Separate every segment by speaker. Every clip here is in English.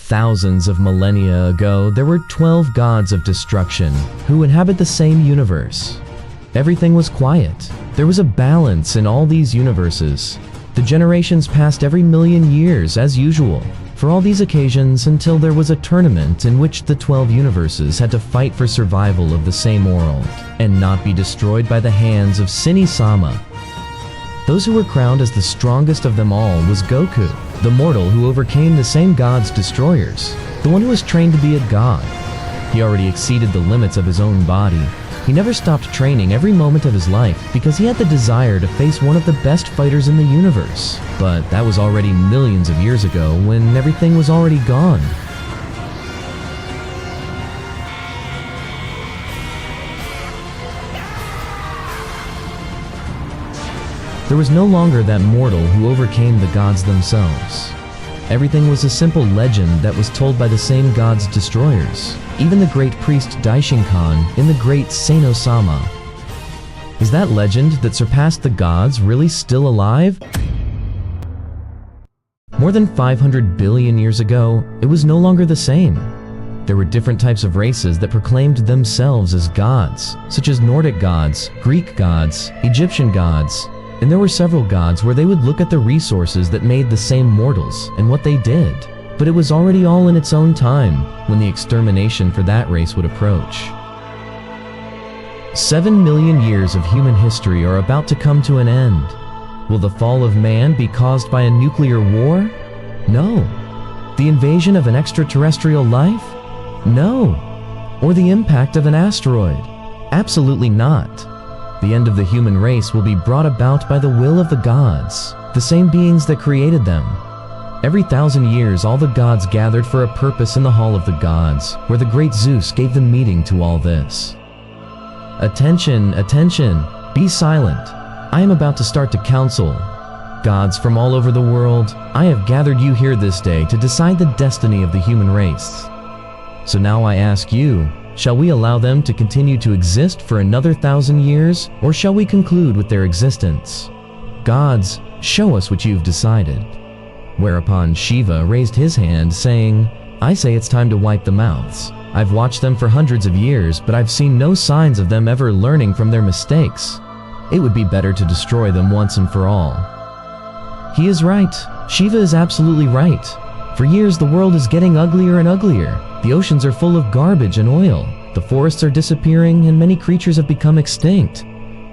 Speaker 1: Thousands of millennia ago, there were 12 gods of destruction who inhabit the same universe. Everything was quiet. There was a balance in all these universes. The generations passed every million years as usual for all these occasions until there was a tournament in which the 12 universes had to fight for survival of the same world and not be destroyed by the hands of Shinji-sama. Those who were crowned as the strongest of them all was Goku, the mortal who overcame the same god's destroyers, the one who was trained to be a god. He already exceeded the limits of his own body. He never stopped training every moment of his life because he had the desire to face one of the best fighters in the universe. But that was already millions of years ago when everything was already gone. There was no longer that mortal who overcame the gods themselves. Everything was a simple legend that was told by the same god's destroyers, even the great priest Daishinkan in the great Seino-sama. Is that legend that surpassed the gods really still alive? More than 500 billion years ago, it was no longer the same. There were different types of races that proclaimed themselves as gods, such as Nordic gods, Greek gods, Egyptian gods, and there were several gods where they would look at the resources that made the same mortals and what they did. But it was already all in its own time when the extermination for that race would approach. 7 million years of human history are about to come to an end. Will the fall of man be caused by a nuclear war? No. The invasion of an extraterrestrial life? No. Or the impact of an asteroid? Absolutely not. The end of the human race will be brought about by the will of the gods, the same beings that created them. Every 1,000 years, all the gods gathered for a purpose in the Hall of the Gods, where the great Zeus gave the meaning to all this. Attention, attention, be silent. I am about to start to council. Gods from all over the world, I have gathered you here this day to decide the destiny of the human race. So now I ask you, shall we allow them to continue to exist for another 1,000 years, or shall we conclude with their existence? Gods, show us what you've decided. Whereupon Shiva raised his hand, saying, I say it's time to wipe the mouths. I've watched them for hundreds of years, but I've seen no signs of them ever learning from their mistakes. It would be better to destroy them once and for all. He is right. Shiva is absolutely right. For years, the world is getting uglier and uglier. The oceans are full of garbage and oil. The forests are disappearing, and many creatures have become extinct.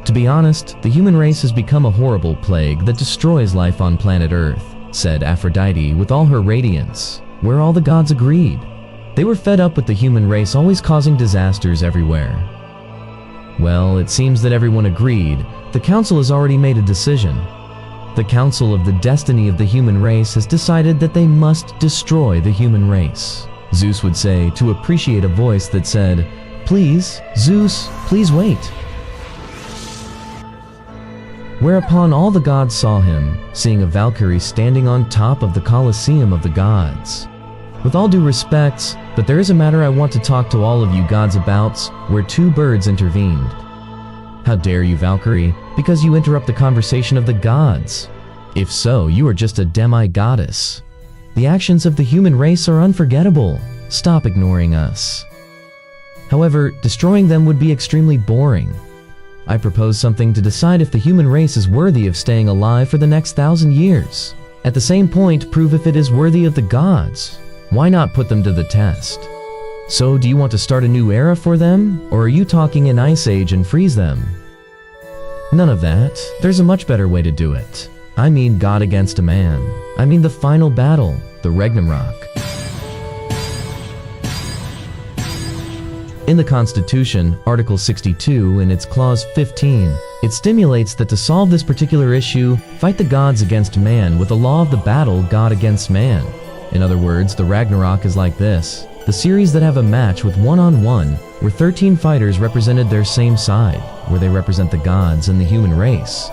Speaker 1: To be honest, the human race has become a horrible plague that destroys life on planet Earth, said Aphrodite with all her radiance, where all the gods agreed. They were fed up with the human race always causing disasters everywhere. Well, it seems that everyone agreed. The council has already made a decision. The Council of the Destiny of the Human Race has decided that they must destroy the human race. Zeus would say, to appreciate a voice that said, Please, Zeus, please wait. Whereupon all the gods saw him, seeing a Valkyrie standing on top of the Colosseum of the gods. With all due respects, but there is a matter I want to talk to all of you gods about, where two birds intervened. How dare you, Valkyrie, because you interrupt the conversation of the gods. If so, you are just a demi-goddess. The actions of the human race are unforgettable. Stop ignoring us. However, destroying them would be extremely boring. I propose something to decide if the human race is worthy of staying alive for the next 1,000 years. At the same point, prove if it is worthy of the gods. Why not put them to the test? So, do you want to start a new era for them, or are you talking an ice age and freeze them? None of that. There's a much better way to do it. I mean God against a man. I mean the final battle, the Ragnarok. In the Constitution, Article 62, in its Clause 15, it stimulates that to solve this particular issue, fight the gods against man with the law of the battle God against man. In other words, the Ragnarok is like this. The series that have a match with one-on-one, where 13 fighters represented their same side, where they represent the gods and the human race.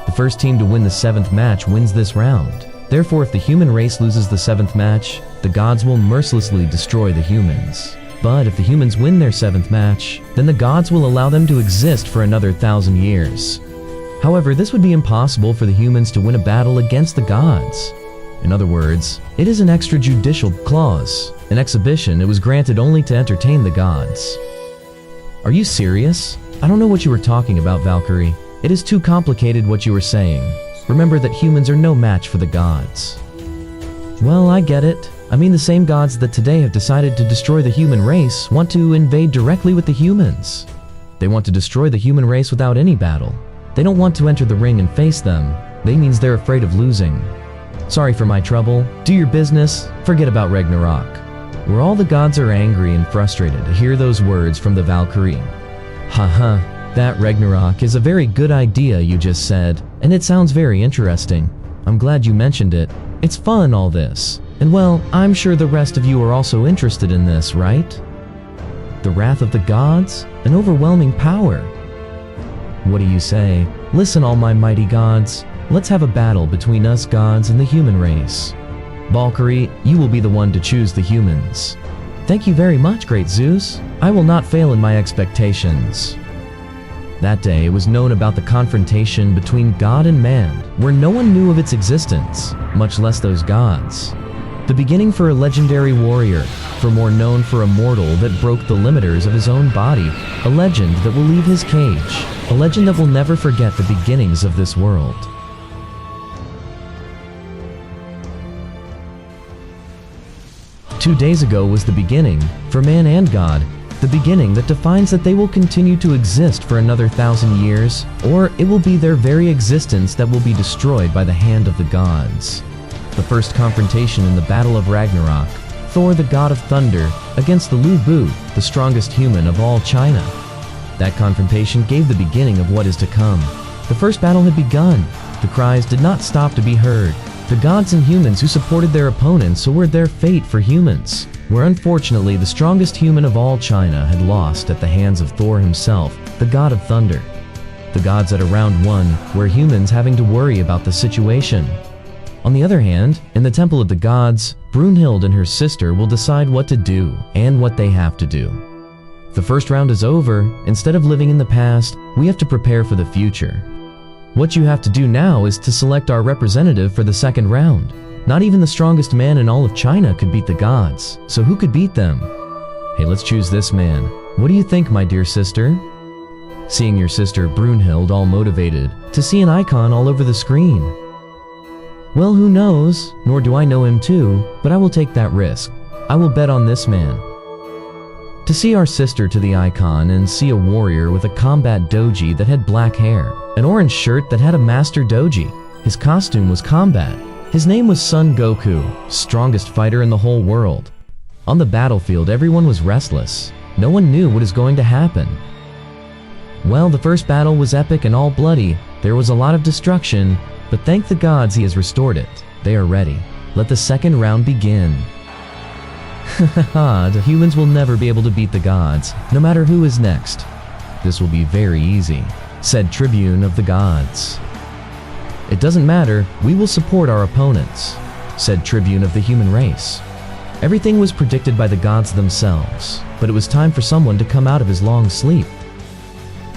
Speaker 1: The first team to win the 7th match wins this round. Therefore, if the human race loses the 7th match, the gods will mercilessly destroy the humans. But if the humans win their 7th match, then the gods will allow them to exist for another 1,000 years. However, this would be impossible for the humans to win a battle against the gods. In other words, it is an extrajudicial clause, an exhibition it was granted only to entertain the gods. Are you serious? I don't know what you were talking about, Valkyrie. It is too complicated what you were saying. Remember that humans are no match for the gods. Well, I get it. I mean, the same gods that today have decided to destroy the human race want to invade directly with the humans. They want to destroy the human race without any battle. They don't want to enter the ring and face them. That means they're afraid of losing. Sorry for my trouble. Do your business. Forget about Ragnarok. Where all the gods are angry and frustrated to hear those words from the Valkyrie. Haha, that Ragnarok is a very good idea you just said, and it sounds very interesting. I'm glad you mentioned it. It's fun, all this. And well, I'm sure the rest of you are also interested in this, right? The wrath of the gods? An overwhelming power. What do you say? Listen, all my mighty gods. Let's have a battle between us gods and the human race. Walkari, you will be the one to choose the humans. Thank you very much, great Zeus. I will not fail in my expectations. That day it was known about the confrontation between God and man, where no one knew of its existence, much less those gods. The beginning for a legendary warrior, for more known for a mortal that broke the limiters of his own body, a legend that will leave his cage, a legend that will never forget the beginnings of this world. 2 days ago was the beginning, for man and God, the beginning that defines that they will continue to exist for another 1,000 years, or it will be their very existence that will be destroyed by the hand of the gods. The first confrontation in the Battle of Ragnarok, Thor the god of thunder against the Lu Bu, the strongest human of all China. That confrontation gave the beginning of what is to come. The first battle had begun. The cries did not stop to be heard. The gods and humans who supported their opponents awarded their fate for humans, where unfortunately the strongest human of all China had lost at the hands of Thor himself, the god of thunder. The gods at a round one were humans having to worry about the situation. On the other hand, in the Temple of the Gods, Brunhild and her sister will decide what to do and what they have to do. The first round is over. Instead of living in the past, we have to prepare for the future. What you have to do now is to select our representative for the second round. Not even the strongest man in all of China could beat the gods, so who could beat them? Hey, let's choose this man. What do you think, my dear sister? Seeing your sister Brunhild all motivated, to see an icon all over the screen. Well, who knows, nor do I know him too, but I will take that risk. I will bet on this man. To see our sister to the icon and see a warrior with a combat doji that had black hair, an orange shirt that had a master doji. His costume was combat. His name was Son Goku, strongest fighter in the whole world. On the battlefield, everyone was restless. No one knew what is going to happen. Well, the first battle was epic and all bloody. There was a lot of destruction, but thank the gods he has restored it. They are ready. Let the second round begin. Haha, the humans will never be able to beat the gods, no matter who is next. This will be very easy, said Tribune of the Gods. It doesn't matter, we will support our opponents, said Tribune of the human race. Everything was predicted by the gods themselves, but it was time for someone to come out of his long sleep.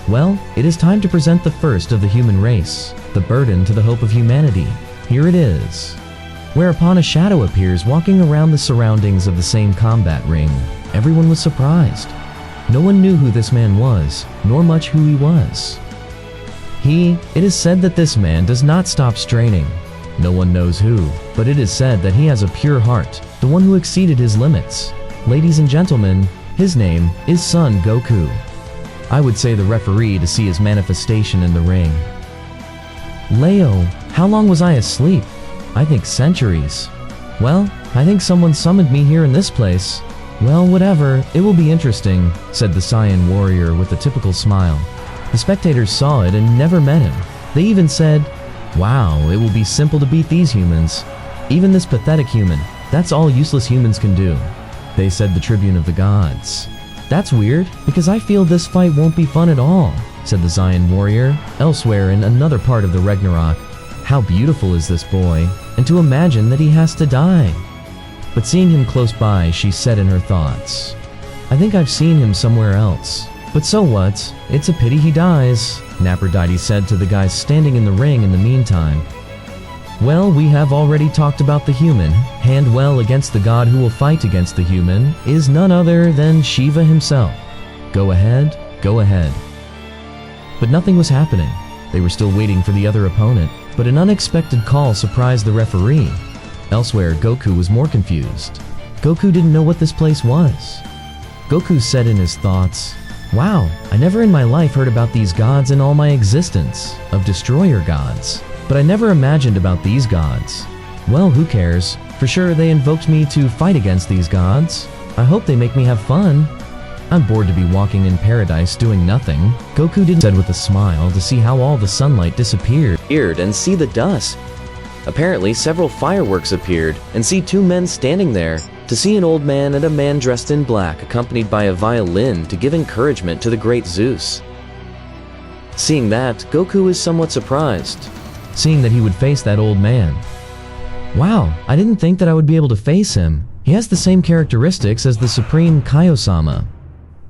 Speaker 1: Well, it is time to present the first of the human race, the burden to the hope of humanity. Here it is. Whereupon a shadow appears walking around the surroundings of the same combat ring. Everyone was surprised. No one knew who this man was, nor much who he was. It is said that this man does not stop straining. No one knows who, but it is said that he has a pure heart, the one who exceeded his limits. Ladies and gentlemen, his name is Son Goku. I would say the referee to see his manifestation in the ring. Leo, how long was I asleep? I think centuries. Well, I think someone summoned me here in this place. Well, whatever, it will be interesting, said the Saiyan warrior with a typical smile. The spectators saw it and never met him. They even said, wow, it will be simple to beat these humans. Even this pathetic human, that's all useless humans can do. They said the Tribune of the Gods. That's weird, because I feel this fight won't be fun at all, said the Saiyan warrior, elsewhere in another part of the Ragnarok. How beautiful is this boy, and to imagine that he has to die. But seeing him close by, she said in her thoughts, I think I've seen him somewhere else. But so what? It's a pity he dies, Naphrodite said to the guys standing in the ring in the meantime. Well, we have already talked about the human. Hand well against the god who will fight against the human is none other than Shiva himself. Go ahead, go ahead. But nothing was happening. They were still waiting for the other opponent, but an unexpected call surprised the referee. Elsewhere, Goku was more confused. Goku didn't know what this place was. Goku said in his thoughts, "Wow, I never in my life heard about these gods in all my existence, of destroyer gods. But I never imagined about these gods. Well, who cares? For sure they invoked me to fight against these gods. I hope they make me have fun. I'm bored to be walking in paradise doing nothing." Goku didn't said with a smile to see how all the sunlight disappeared and see the dust. Apparently several fireworks appeared and see two men standing there, to see an old man and a man dressed in black accompanied by a violin to give encouragement to the great Zeus. Seeing that, Goku is somewhat surprised, seeing that he would face that old man. Wow, I didn't think that I would be able to face him. He has the same characteristics as the Supreme Kaiosama.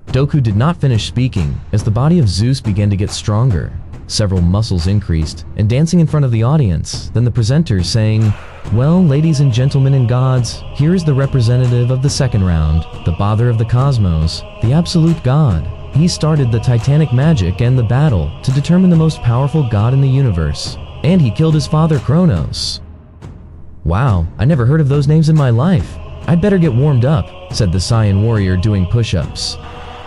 Speaker 1: Goku did not finish speaking as the body of Zeus began to get stronger. Several muscles increased and dancing in front of the audience, then the presenter saying, "Well, ladies and gentlemen and gods, here is the representative of the second round, the father of the cosmos, the absolute god. He started the titanic magic and the battle to determine the most powerful god in the universe. And he killed his father Kronos." "Wow, I never heard of those names in my life. I'd better get warmed up," said the Saiyan warrior doing push-ups.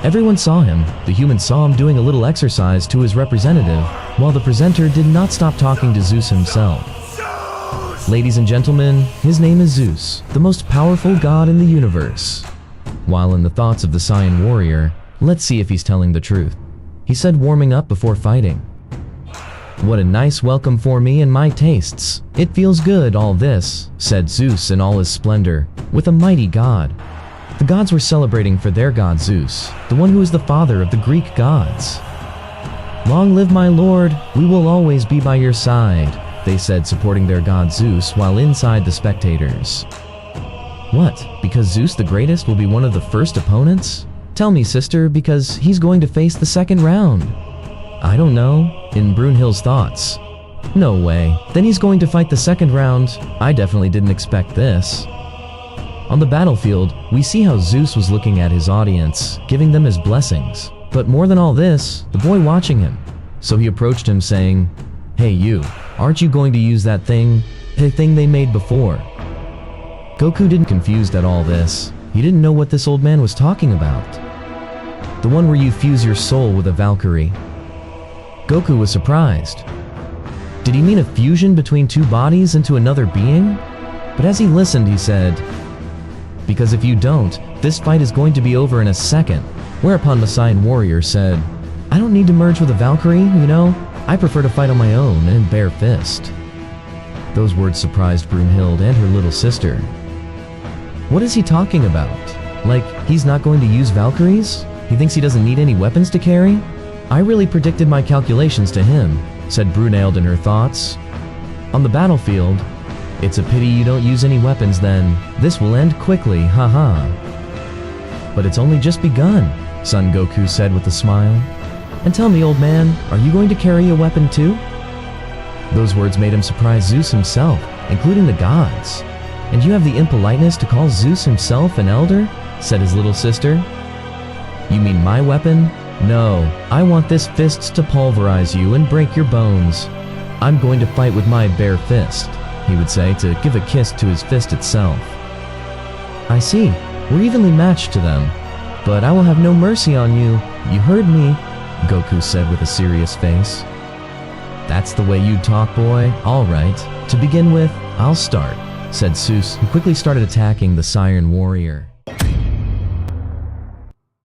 Speaker 1: Everyone saw him. The human saw him doing a little exercise to his representative, while the presenter did not stop talking to Zeus himself. "Ladies and gentlemen, his name is Zeus, the most powerful god in the universe." While in the thoughts of the Saiyan warrior, "Let's see if he's telling the truth," he said, warming up before fighting. "What a nice welcome for me and my tastes. It feels good, all this," said Zeus in all his splendor, with a mighty god. The gods were celebrating for their god Zeus, the one who is the father of the Greek gods. "Long live my lord, we will always be by your side," they said, supporting their god Zeus while inside the spectators. "What, because Zeus the greatest will be one of the first opponents? Tell me, sister, because he's going to face the second round." "I don't know," in Brunhild's thoughts. "No way, then he's going to fight the second round. I definitely didn't expect this." On the battlefield, we see how Zeus was looking at his audience, giving them his blessings. But more than all this, the boy watching him. So he approached him saying, "Hey you, aren't you going to use that thing they made before?" Goku didn't confused at all this. He didn't know what this old man was talking about. "The one where you fuse your soul with a valkyrie." Goku was surprised. Did he mean a fusion between two bodies into another being? But as he listened, he said, "Because if you don't, this fight is going to be over in a second." Whereupon the Saiyan warrior said, "I don't need to merge with a valkyrie, you know? I prefer to fight on my own and bare fist." Those words surprised Brunhild and her little sister. What is he talking about? Like, he's not going to use valkyries? He thinks he doesn't need any weapons to carry? "I really predicted my calculations to him," said Brunhild in her thoughts. On the battlefield, "It's a pity you don't use any weapons then. This will end quickly, haha." "But it's only just begun," Son Goku said with a smile. "And tell me, old man, are you going to carry a weapon too?" Those words made him surprise Zeus himself, including the gods. "And you have the impoliteness to call Zeus himself an elder?" said his little sister. "You mean my weapon? No, I want this fist to pulverize you and break your bones. I'm going to fight with my bare fist," he would say, to give a kiss to his fist itself. "I see, we're evenly matched to them. But I will have no mercy on you. You heard me," Goku said with a serious face. "That's the way you talk, boy? All right. To begin with, I'll start," said Zeus, who quickly started attacking the Saiyan warrior.